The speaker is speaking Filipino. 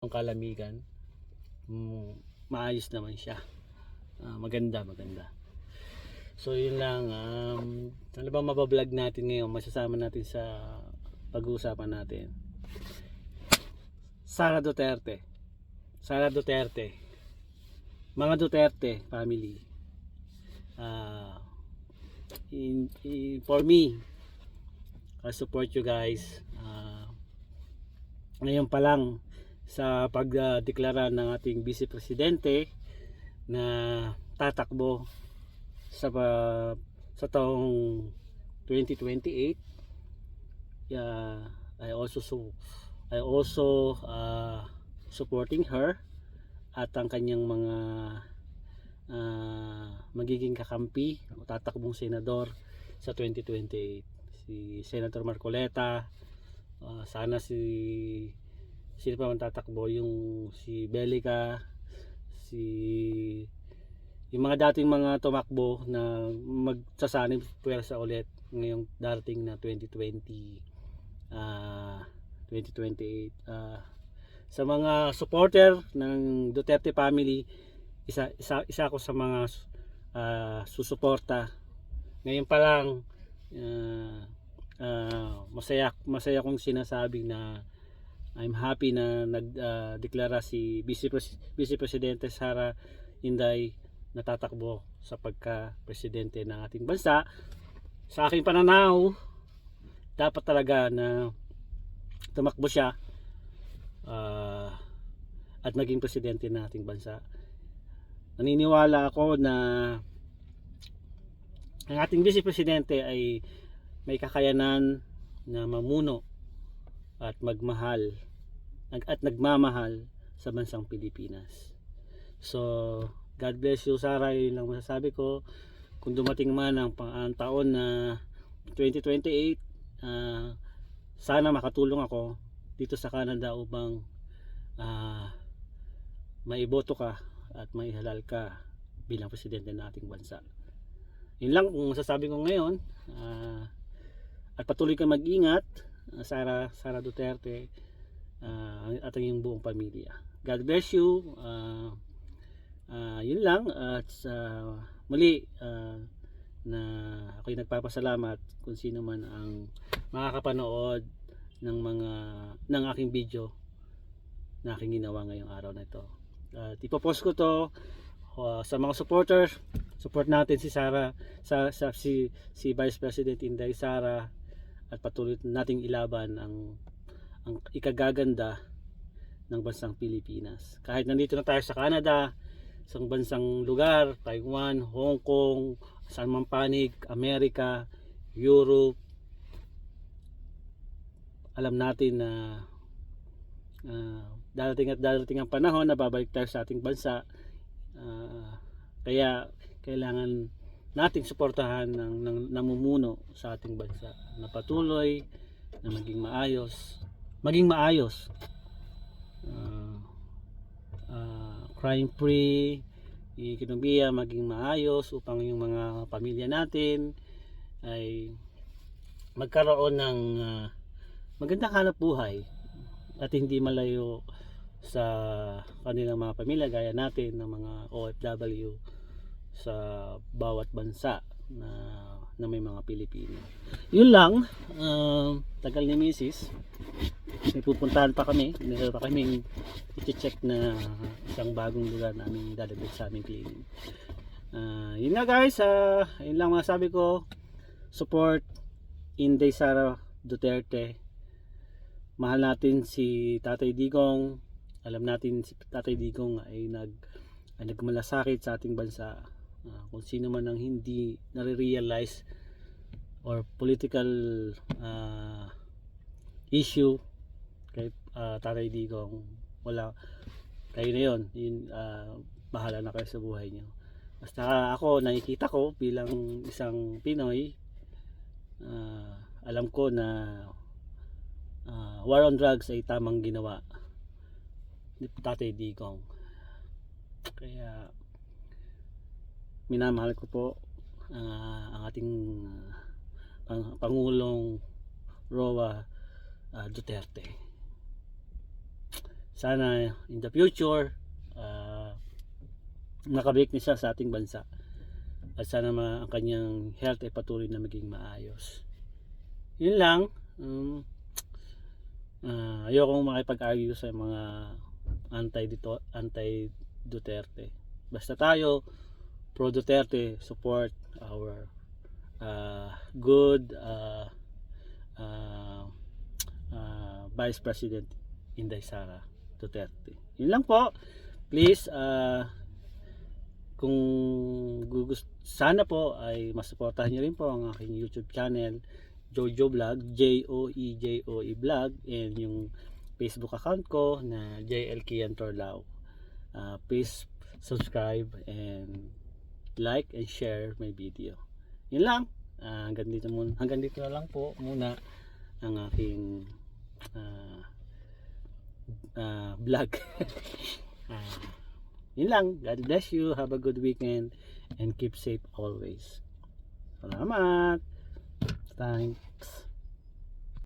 Ang kalamigan, maayos naman siya. Maganda. So yun lang, ano ba mabablog natin ngayon, masasama natin sa pag-uusapan natin. Sara Duterte, mga Duterte family. For me, I support you guys. Ngayon pa lang sa pagdeklara ng ating Vice Presidente na tatakbo sa taong 2028. I also supporting her at ang kanyang mga magiging kakampi o tatakbong senador sa 2028, si Senator Marcoleta, sana sino pa man tatakbo, yung si Belica, yung mga dating mga tumakbo na magsasanib puwersa ulit ngayong darating na 2028. Sa mga supporter ng Duterte family, isa ako sa mga susuporta. Ngayon pa lang, masaya kong sinasabi na I'm happy na nagdeklara si Vice Presidente Sara Inday na tatakbo sa pagka-presidente ng ating bansa. Sa aking pananaw, dapat talaga na tumakbo siya at maging presidente ng ating bansa. Naniniwala ako na ang ating Vice Presidente ay may kakayanan na mamuno at nagmamahal sa bansang Pilipinas. So, God bless you, Sara. Yun lang masasabi ko. Kung dumating man ang taon na 2028, sana makatulong ako dito sa Canada upang maiboto ka at maihalal ka bilang presidente ng ating bansa. Yun lang kung masasabi ko ngayon. At patuloy kang mag-ingat, Sara Duterte, at ang iyong buong pamilya. God bless you. Yun lang. At muli, na ako'y nagpapasalamat kung sino man ang makakapanood ng aking video na aking ginawa ngayong araw na ito. At ipopost ko to sa mga supporters. Support natin si Sara, si Vice President Inday Sara, at patuloy nating ilaban ang ikagaganda ng bansang Pilipinas. Kahit nandito na tayo sa Canada, sa bansang lugar, Taiwan, Hong Kong, saan man panig, Amerika, Europe, alam natin na darating ang panahon na babalik tayo sa ating bansa. Kaya kailangan nating suportahan ng namumuno sa ating bansa na patuloy na maging maayos, crime free, ekonomiya maging maayos upang yung mga pamilya natin ay magkaroon ng magandang hanap buhay at hindi malayo sa kanilang mga pamilya gaya natin ng mga OFW sa bawat bansa na may mga Pilipino. Yun lang. Tagal ni Mrs. May pupuntahan pa kami. Meron pa kaming i-check na isang bagong lugar na aming dadagdag sa aming clinic. Yun nga guys. Yun lang masasabi ko. Support Inday Sara Duterte. Mahal natin si Tatay Digong. Alam natin si Tatay Digong ay nagmalasakit sa ating bansa. Kung sino man ang hindi nare-realize or political issue kay Tatay Digong, wala, kayo na yun, bahala na kayo sa buhay nyo. Basta ako, nakikita ko bilang isang Pinoy, alam ko na war on drugs ay tamang ginawa ni Tatay Digong. Kaya minamahal ko po ang ating Pangulong Roa Duterte. sana in the future nakabalik niya siya sa ating bansa at sana ang kanyang health ay patuloy na maging maayos. Yun lang. Ayokong makipag-argue sa mga anti-Duterte. Basta tayo pro Duterte, support our good Vice President Inday Sara Duterte. Yun lang po. Please kung sana po ay masuportahan niyo rin po ang aking YouTube channel Jojo Vlog, Joejoe Vlog, and yung Facebook account ko na JL Kian Torlao. Please subscribe and like and share my video. Yun lang. Hanggang dito na lang po muna ang aking vlog. Yun lang. God bless you. Have a good weekend and keep safe always. Salamat. Thanks.